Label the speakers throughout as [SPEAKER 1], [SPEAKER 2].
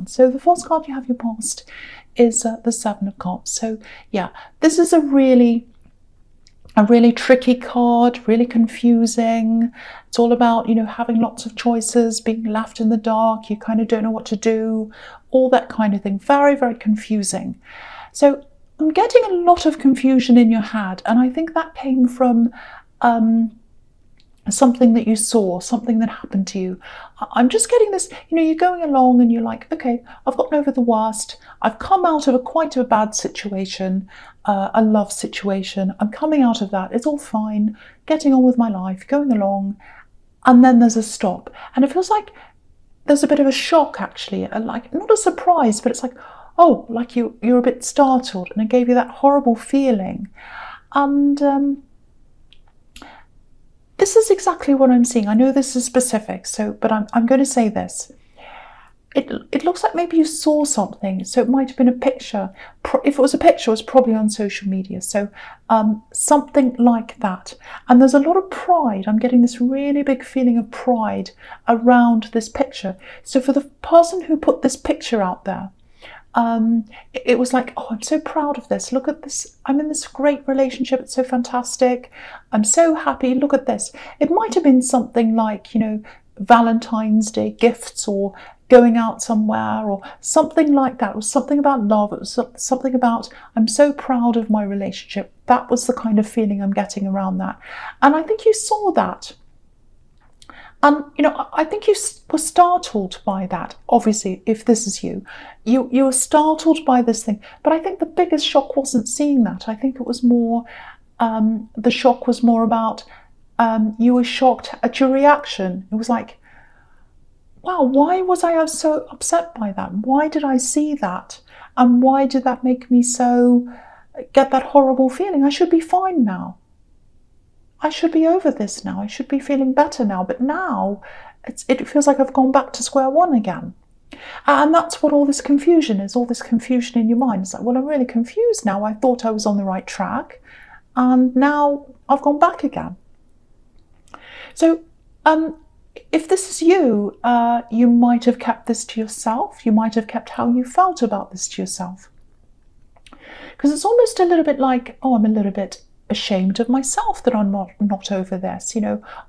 [SPEAKER 1] around. So the first card you have your past is the Seven of Cups. So yeah, this is a really tricky card, really confusing. It's all about, having lots of choices, being left in the dark. You kind of don't know what to do, all that kind of thing. Very, very confusing. So I'm getting a lot of confusion in your head, and I think that came from something that you saw, something that happened to you. I'm just getting this, you're going along and you're like, okay, I've gotten over the worst. I've come out of quite a bad situation, a love situation. I'm coming out of that. It's all fine, getting on with my life, going along. And then there's a stop. And it feels like there's a bit of a shock, actually, like not a surprise, but it's like, oh, like you're a bit startled, and it gave you that horrible feeling. And this is exactly what I'm seeing. I know this is specific, but I'm going to say this. It looks like maybe you saw something, so it might have been a picture. If it was a picture, it was probably on social media, so something like that. And there's a lot of pride. I'm getting this really big feeling of pride around this picture. So for the person who put this picture out there, it was like, oh, I'm so proud of this. Look at this. I'm in this great relationship. It's so fantastic. I'm so happy. Look at this. It might have been something like, Valentine's Day gifts, or going out somewhere, or something like that. It was something about love. It was something about, I'm so proud of my relationship. That was the kind of feeling I'm getting around that. And I think you saw that. And, I think you were startled by that. Obviously, if this is you were startled by this thing. But I think the biggest shock wasn't seeing that. I think it was more, the shock was more about, you were shocked at your reaction. It was like, wow, why was I so upset by that? Why did I see that? And why did that make me get that horrible feeling? I should be fine now. I should be over this now. I should be feeling better now. But now it feels like I've gone back to square one again. And that's what all this confusion is, all this confusion in your mind. It's like, well, I'm really confused now. I thought I was on the right track, and now I've gone back again. So if this is you, you might have kept this to yourself. You might have kept how you felt about this to yourself. Because it's almost a little bit like, oh, I'm a little bit ashamed of myself that I'm not over this.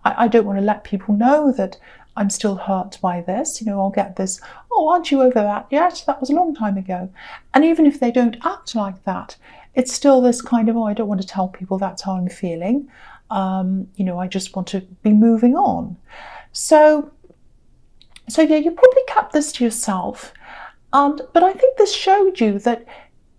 [SPEAKER 1] I don't want to let people know that I'm still hurt by this. I'll get this, oh, aren't you over that yet? That was a long time ago. And even if they don't act like that, it's still this kind of, oh, I don't want to tell people that's how I'm feeling. I just want to be moving on. So yeah, you probably kept this to yourself. But I think this showed you that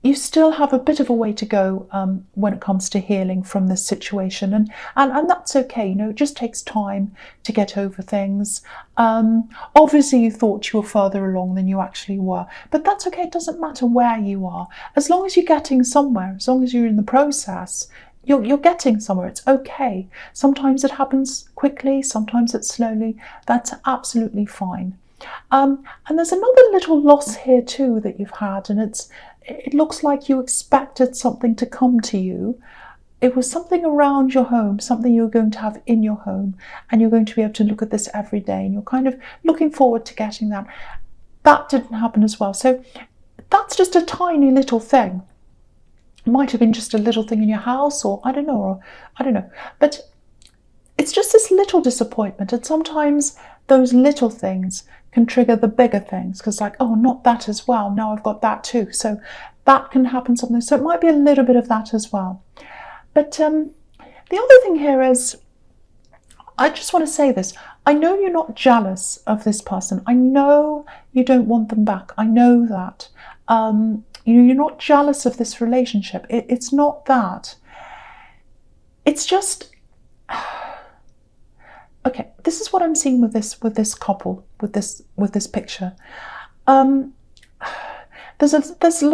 [SPEAKER 1] you still have a bit of a way to go when it comes to healing from this situation, and that's okay. It just takes time to get over things. Obviously, you thought you were further along than you actually were, but that's okay. It doesn't matter where you are, as long as you're getting somewhere, as long as you're in the process. You're getting somewhere. It's okay. Sometimes it happens quickly, sometimes it's slowly. That's absolutely fine. And there's another little loss here too that you've had, and it looks like you expected something to come to you. It was something around your home, something you're going to have in your home, and you're going to be able to look at this every day, and you're kind of looking forward to getting that. That didn't happen as well. So that's just a tiny little thing. It might have been just a little thing in your house, or I don't know. But it's just this little disappointment, and sometimes those little things can trigger the bigger things, because like, oh, not that as well. Now I've got that too. So that can happen something. So it might be a little bit of that as well. But the other thing here is, I just want to say this. I know you're not jealous of this person. I know you don't want them back. I know that. You're not jealous of this relationship. It's not that. It's just, okay, this is what I'm seeing with this couple, with this picture. There's a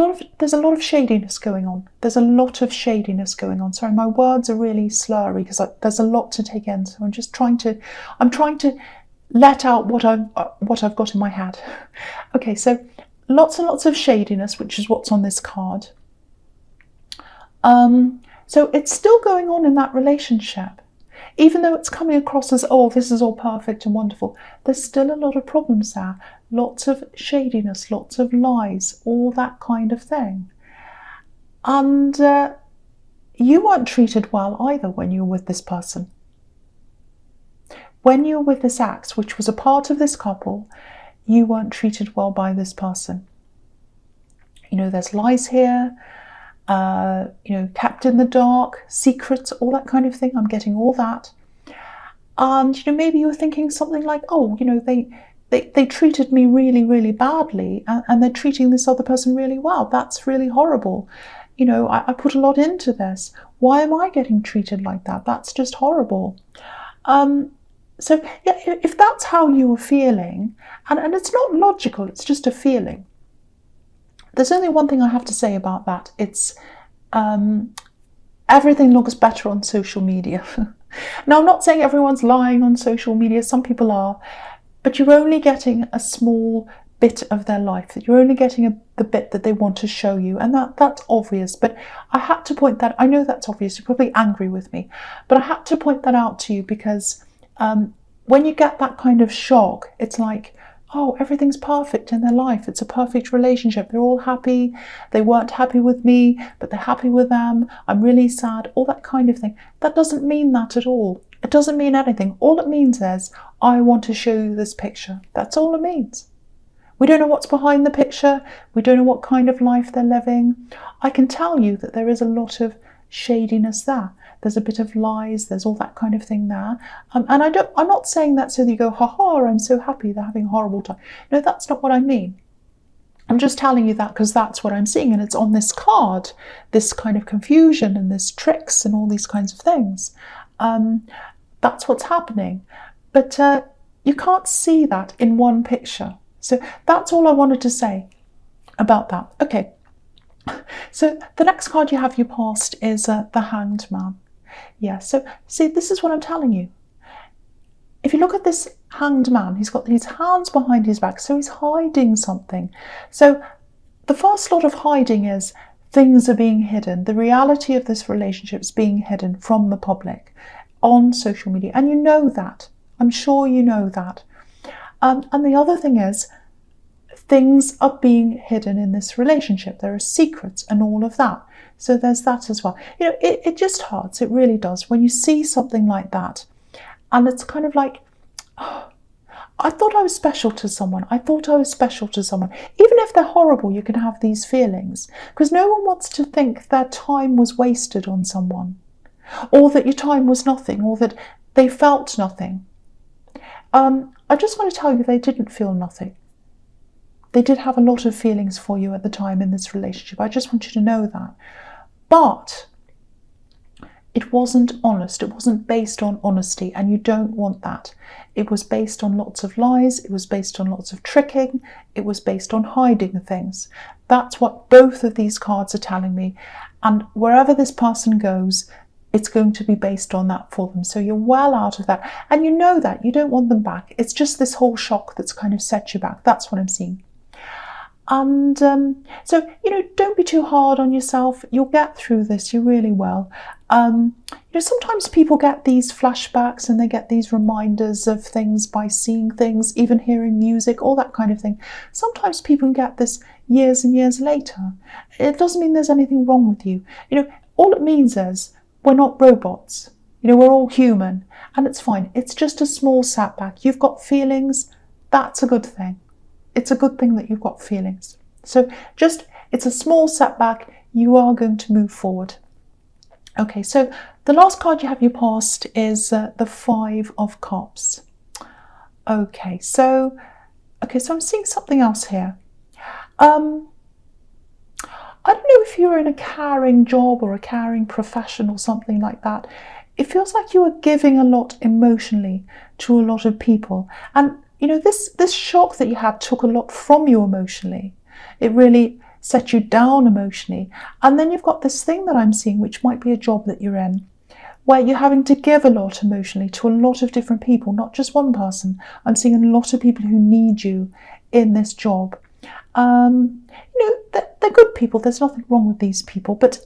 [SPEAKER 1] lot of shadiness going on. There's a lot of shadiness going on. Sorry, my words are really slurry because there's a lot to take in. So I'm trying to let out what I've got in my head. Okay, so lots and lots of shadiness, which is what's on this card. So it's still going on in that relationship. Even though it's coming across as, oh, this is all perfect and wonderful, there's still a lot of problems there. lots of shadiness, lots of lies, all that kind of thing. And you weren't treated well either when you were with this person. When you were with this ex, which was a part of this couple, you weren't treated well by this person. You know, there's lies here, you know, kept in the dark, secrets, all that kind of thing. I'm getting all that. And, you know, maybe you were thinking something like, oh, you know, they treated me really, really badly, and they're treating this other person really well. That's really horrible. You know, I put a lot into this. Why am I getting treated like that? That's just horrible. So yeah, if that's how you were feeling, and it's not logical, it's just a feeling. There's only one thing I have to say about that. It's everything looks better on social media. Now, I'm not saying everyone's lying on social media. Some people are, but you're only getting a small bit of their life, that you're only getting the bit that they want to show you, and that's obvious. But I had to point that, I know that's obvious, you're probably angry with me, but I had to point that out to you because when you get that kind of shock, it's like, oh, everything's perfect in their life, it's a perfect relationship, they're all happy, they weren't happy with me, but they're happy with them, I'm really sad, all that kind of thing. That doesn't mean that at all. It doesn't mean anything. All it means is, I want to show you this picture. That's all it means. We don't know what's behind the picture. We don't know what kind of life they're living. I can tell you that there is a lot of shadiness there. There's a bit of lies. There's all that kind of thing there. And I'm not saying that so that you go, ha ha, I'm so happy they're having a horrible time. No, that's not what I mean. I'm just telling you that because that's what I'm seeing. And it's on this card, this kind of confusion and this tricks and all these kinds of things. That's what's happening. But you can't see that in one picture. So that's all I wanted to say about that. Okay, so the next card you have you passed is the Hanged Man. Yeah, so see, this is what I'm telling you. If you look at this Hanged Man, he's got his hands behind his back, so he's hiding something. So the first lot of hiding is things are being hidden. The reality of this relationship is being hidden from the public on social media, and you know that. I'm sure you know that. And the other thing is, things are being hidden in this relationship. There are secrets and all of that. So there's that as well. You know, it just hurts. It really does. When you see something like that, and it's kind of like, oh, I thought I was special to someone. I thought I was special to someone. Even if they're horrible, you can have these feelings. Because no one wants to think their time was wasted on someone. Or that your time was nothing. Or that they felt nothing. I just want to tell you they didn't feel nothing. They did have a lot of feelings for you at the time in this relationship. I just want you to know that. But it wasn't honest. It wasn't based on honesty, and you don't want that. It was based on lots of lies. It was based on lots of tricking. It was based on hiding things. That's what both of these cards are telling me. And wherever this person goes, it's going to be based on that for them. So you're well out of that. And you know that. You don't want them back. It's just this whole shock that's kind of set you back. That's what I'm seeing. And so, you know, don't be too hard on yourself. You'll get through this. You really will. You know, sometimes people get these flashbacks and they get these reminders of things by seeing things, even hearing music, all that kind of thing. Sometimes people can get this years and years later. It doesn't mean there's anything wrong with you. You know, all it means is we're not robots. You know, we're all human, and it's fine. It's just a small setback. You've got feelings. That's a good thing. It's a good thing that you've got feelings. So it's a small setback. You are going to move forward. Okay, so the last card you have you passed is the Five of Cups. Okay, so I'm seeing something else here. I don't know if you're in a caring job or a caring profession or something like that. It feels like you are giving a lot emotionally to a lot of people. And, you know, this shock that you had took a lot from you emotionally. It really set you down emotionally. And then you've got this thing that I'm seeing, which might be a job that you're in, where you're having to give a lot emotionally to a lot of different people, not just one person. I'm seeing a lot of people who need you in this job. You know, they're good people. There's nothing wrong with these people. But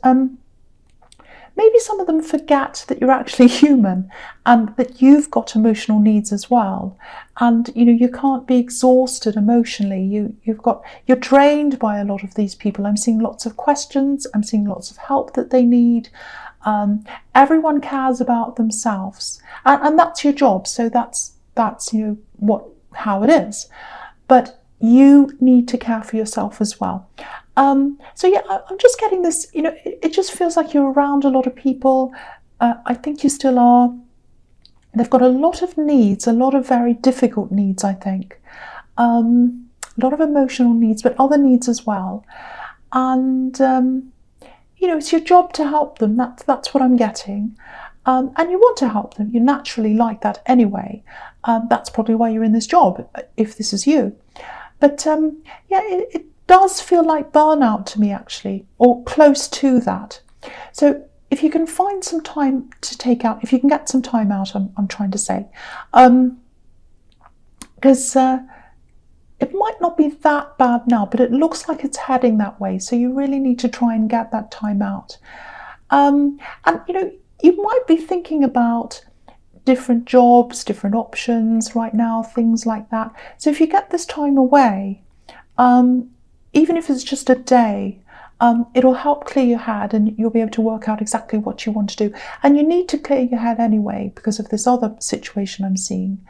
[SPEAKER 1] maybe some of them forget that you're actually human and that you've got emotional needs as well. And you can't be exhausted emotionally. You're drained by a lot of these people. I'm seeing lots of questions. I'm seeing lots of help that they need. Everyone cares about themselves, and that's your job. So that's how it is. But you need to care for yourself as well. So yeah, I'm just getting this, it just feels like you're around a lot of people. I think you still are. They've got a lot of needs, a lot of very difficult needs, I think. A lot of emotional needs, but other needs as well. And, it's your job to help them. That's what I'm getting. And you want to help them. You naturally like that anyway. That's probably why you're in this job, if this is you. But it does feel like burnout to me, actually, or close to that. So if you can find some time to take out, if you can get some time out, I'm trying to say, because it might not be that bad now, but it looks like it's heading that way. So you really need to try and get that time out. And you might be thinking about different jobs, different options right now, things like that. So if you get this time away, even if it's just a day, it'll help clear your head and you'll be able to work out exactly what you want to do. And you need to clear your head anyway because of this other situation I'm seeing.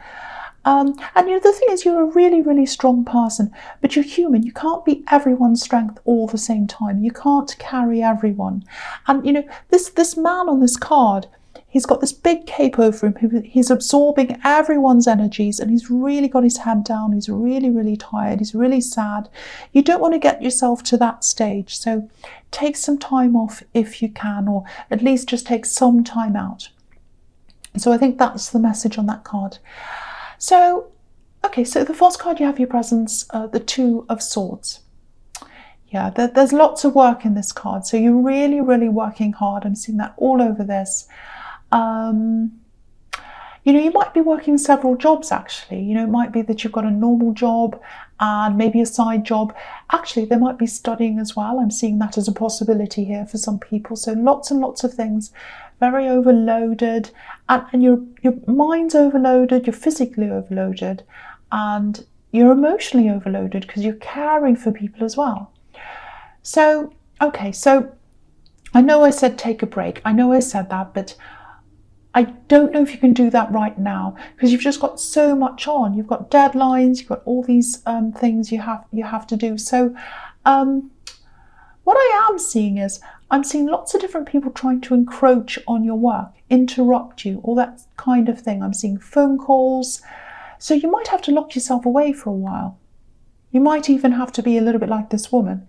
[SPEAKER 1] And the thing is, you're a really, really strong person, but you're human. You can't be everyone's strength all the same time. You can't carry everyone. And this man on this card, he's got this big cape over him. He's absorbing everyone's energies and he's really got his head down. He's really, really tired. He's really sad. You don't want to get yourself to that stage. So take some time off if you can, or at least just take some time out. So I think that's the message on that card. So, okay, so the first card you have your presence, the Two of Swords. Yeah, there's lots of work in this card. So you're really, really working hard. I'm seeing that all over this. You might be working several jobs, actually. It might be that you've got a normal job and maybe a side job. Actually, they might be studying as well. I'm seeing that as a possibility here for some people. So lots and lots of things, very overloaded, and your mind's overloaded, you're physically overloaded, and you're emotionally overloaded because you're caring for people as well. So, okay, so I know I said take a break. I know I said that, but I don't know if you can do that right now because you've just got so much on. You've got deadlines, you've got all these things you have to do. So what I am seeing is I'm seeing lots of different people trying to encroach on your work, interrupt you, all that kind of thing. I'm seeing phone calls. So you might have to lock yourself away for a while. You might even have to be a little bit like this woman.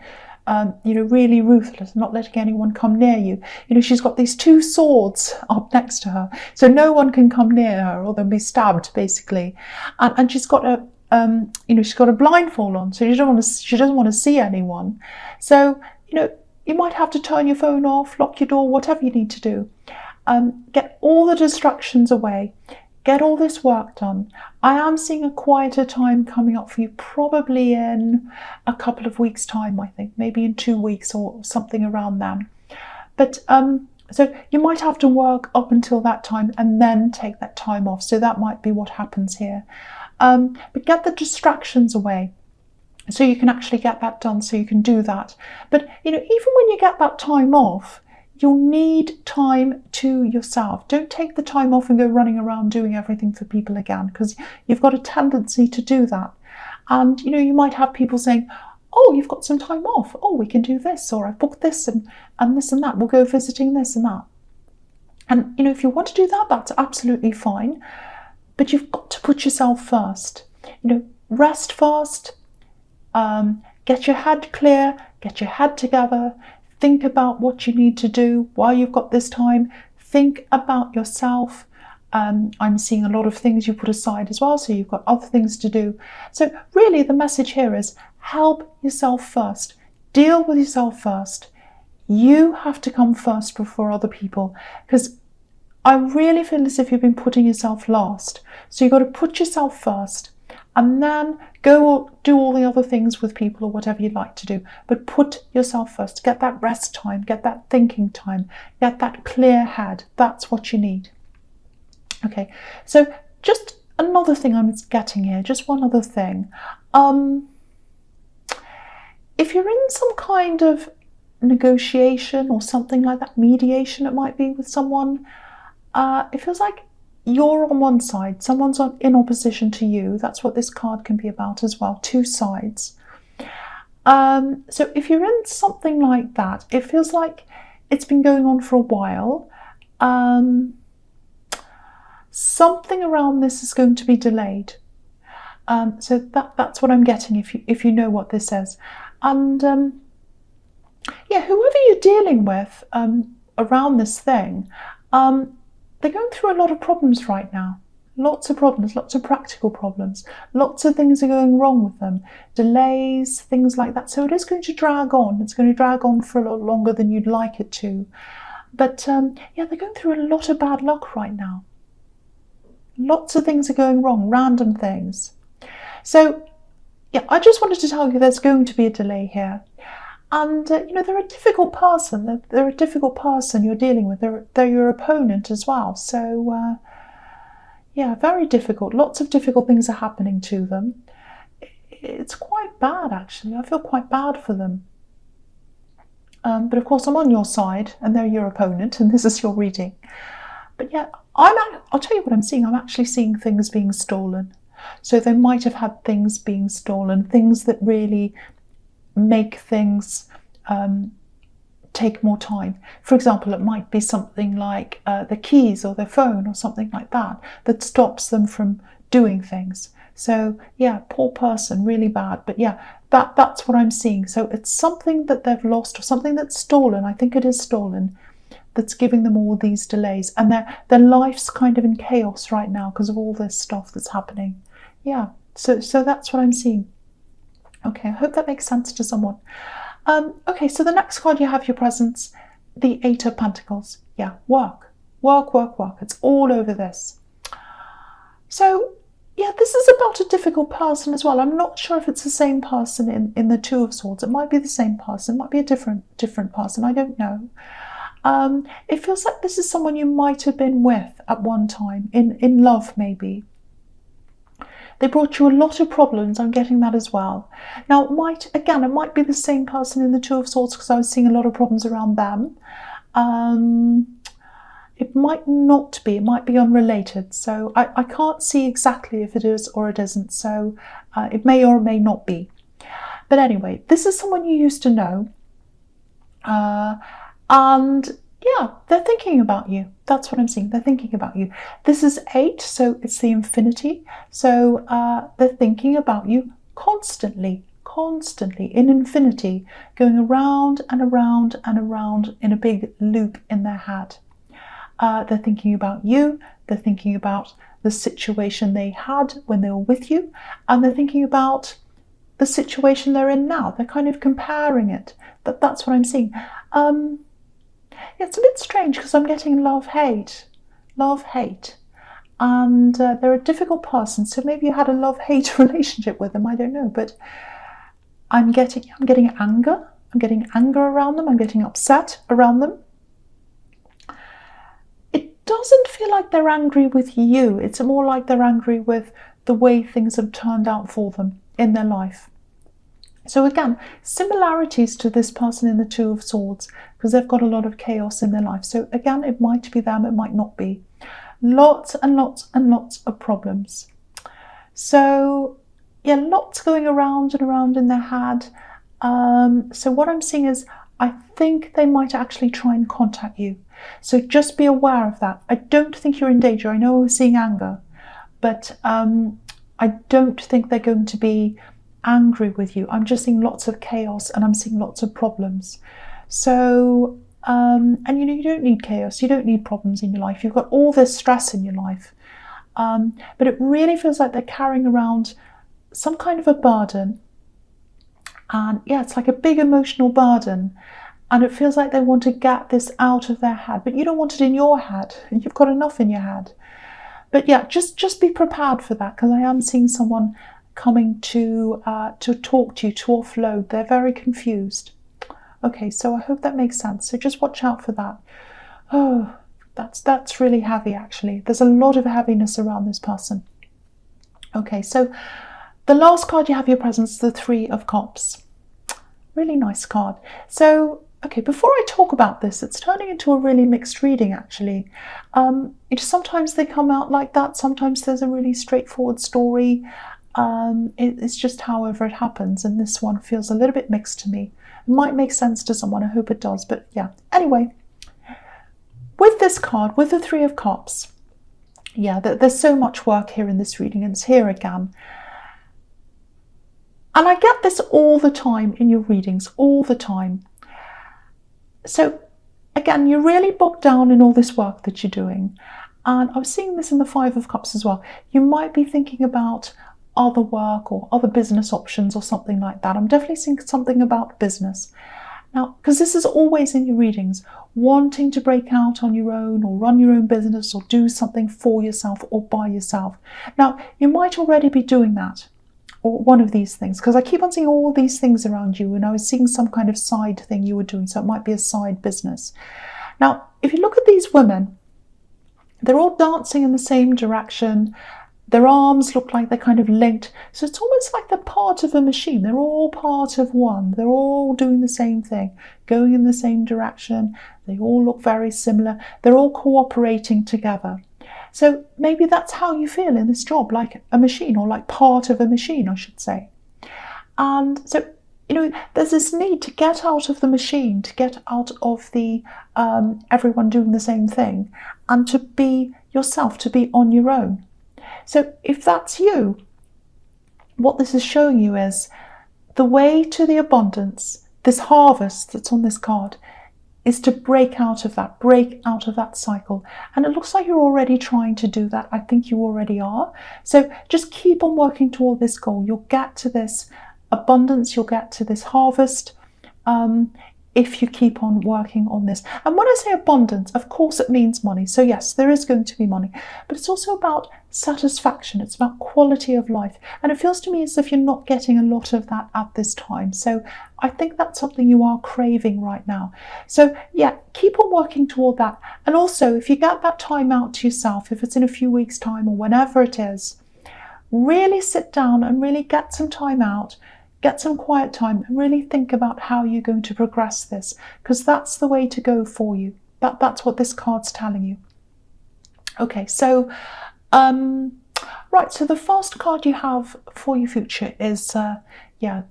[SPEAKER 1] Really ruthless, not letting anyone come near you. She's got these two swords up next to her, so no one can come near her or they'll be stabbed, basically. And she's got she's got a blindfold on, so she doesn't want to see anyone. So, you might have to turn your phone off, lock your door, whatever you need to do. Get all the distractions away. Get all this work done. I am seeing a quieter time coming up for you, probably in a couple of weeks' time, I think, maybe in 2 weeks or something around then. But so you might have to work up until that time and then take that time off. So that might be what happens here. But get the distractions away so you can actually get that done, so you can do that. But, even when you get that time off, you'll need time to yourself. Don't take the time off and go running around doing everything for people again, because you've got a tendency to do that. And, you might have people saying, oh, you've got some time off. Oh, we can do this, or I've booked this and this and that. We'll go visiting this and that. And, if you want to do that, that's absolutely fine. But you've got to put yourself first. Rest first. Get your head clear. Get your head together. Think about what you need to do while you've got this time. Think about yourself. I'm seeing a lot of things you put aside as well, so you've got other things to do. So really the message here is help yourself first. Deal with yourself first. You have to come first before other people, because I really feel as if you've been putting yourself last. So you've got to put yourself first and then go do all the other things with people or whatever you'd like to do. But put yourself first. Get that rest time, get that thinking time, get that clear head. That's what you need. Okay, so just another thing I'm getting here, just one other thing. If you're in some kind of negotiation or something like that, mediation it might be with someone, it feels like you're on one side, someone's in opposition to you. That's what this card can be about as well, two sides. So if you're in something like that, it feels like it's been going on for a while. Something around this is going to be delayed. So that's what I'm getting if you know what this is. And yeah, whoever you're dealing with around this thing, they're going through a lot of problems right now. Lots of problems, lots of practical problems. Lots of things are going wrong with them. Delays, things like that. So it is going to drag on. It's going to drag on for a lot longer than you'd like it to. But yeah, they're going through a lot of bad luck right now. Lots of things are going wrong, random things. So yeah, I just wanted to tell you there's going to be a delay here. And, you know, they're a difficult person. They're a difficult person you're dealing with. They're your opponent as well. So, yeah, very difficult. Lots of difficult things are happening to them. It's quite bad, actually. I feel quite bad for them. But, of course, I'm on your side, and they're your opponent, and this is your reading. But, yeah, I'll tell you what I'm seeing. I'm actually seeing things being stolen. So they might have had things being stolen, things that really make things take more time. For example, it might be something like the keys or their phone or something like that stops them from doing things. So yeah, poor person, really bad. But yeah, that's what I'm seeing. So it's something that they've lost or something that's stolen. I think it is stolen, that's giving them all these delays, and their life's kind of in chaos right now because of all this stuff that's happening. Yeah, so that's what I'm seeing. Okay, I hope that makes sense to someone. Okay, so the next card you have, your presence, the Eight of Pentacles. Yeah, work. It's all over this. So, yeah, this is about a difficult person as well. I'm not sure if it's the same person in the Two of Swords. It might be the same person. It might be a different person. I don't know. It feels like this is someone you might have been with at one time, in love maybe. They brought you a lot of problems. I'm getting that as well. Now, it might be the same person in the Two of Swords because I was seeing a lot of problems around them. It might not be. It might be unrelated. So I can't see exactly if it is or it isn't. So it may or may not be. But anyway, this is someone you used to know. And yeah, they're thinking about you. That's what I'm seeing. They're thinking about you. This is 8, so it's the infinity. So they're thinking about you constantly in infinity, going around and around and around in a big loop in their head. They're thinking about you. They're thinking about the situation they had when they were with you. And they're thinking about the situation they're in now. They're kind of comparing it. That's what I'm seeing. It's a bit strange because I'm getting love-hate, and they're a difficult person. So maybe you had a love-hate relationship with them. I don't know, but I'm getting anger. I'm getting anger around them. I'm getting upset around them. It doesn't feel like they're angry with you. It's more like they're angry with the way things have turned out for them in their life. So again, similarities to this person in the Two of Swords, because they've got a lot of chaos in their life. So again, it might be them, it might not be. Lots and lots and lots of problems. So yeah, lots going around and around in their head. So what I'm seeing is, I think they might actually try and contact you. So just be aware of that. I don't think you're in danger. I know we're seeing anger, but I don't think they're going to be angry with you. I'm just seeing lots of chaos and I'm seeing lots of problems. So, and you know, you don't need chaos, you don't need problems in your life. You've got all this stress in your life. But it really feels like they're carrying around some kind of a burden. And yeah, it's like a big emotional burden. And it feels like they want to get this out of their head, but you don't want it in your head. You've got enough in your head. But yeah, just be prepared for that, because I am seeing someone coming to talk to you, to offload. They're very confused. Okay, so I hope that makes sense. So just watch out for that. Oh, that's really heavy, actually. There's a lot of heaviness around this person. Okay, so the last card you have in your presence is the Three of Cups. Really nice card. So, okay, before I talk about this, it's turning into a really mixed reading, actually. Sometimes they come out like that. Sometimes there's a really straightforward story. It's just however it happens, and this one feels a little bit mixed to me. It might make sense to someone. I hope it does, but yeah. Anyway, with this card, with the Three of Cups, yeah, there's so much work here in this reading, and it's here again. And I get this all the time in your readings, all the time. So again, you're really bogged down in all this work that you're doing. And I was seeing this in the Five of Cups as well. You might be thinking about other work or other business options or something like that. I'm definitely seeing something about business. Now, because this is always in your readings, wanting to break out on your own or run your own business or do something for yourself or by yourself. Now, you might already be doing that, or one of these things, because I keep on seeing all these things around you, and I was seeing some kind of side thing you were doing, so it might be a side business. Now, if you look at these women, they're all dancing in the same direction. Their arms look like they're kind of linked. So it's almost like they're part of a machine. They're all part of one. They're all doing the same thing, going in the same direction. They all look very similar. They're all cooperating together. So maybe that's how you feel in this job, like a machine, or like part of a machine, I should say. And so, there's this need to get out of the machine, to get out of the everyone doing the same thing, and to be yourself, to be on your own. So if that's you, what this is showing you is the way to the abundance, this harvest that's on this card, is to break out of that cycle. And it looks like you're already trying to do that. I think you already are. So just keep on working toward this goal. You'll get to this abundance, you'll get to this harvest, if you keep on working on this. And when I say abundance, of course it means money. So yes, there is going to be money, but it's also about satisfaction. It's about quality of life. And it feels to me as if you're not getting a lot of that at this time. So I think that's something you are craving right now. So yeah, keep on working toward that. And also, if you get that time out to yourself, if it's in a few weeks' time or whenever it is, really sit down and really get some time out. Get some quiet time and really think about how you're going to progress this, because that's the way to go for you. That's what this card's telling you. Okay, so right, so the first card you have for your future is the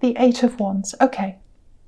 [SPEAKER 1] Eight of Wands. Okay,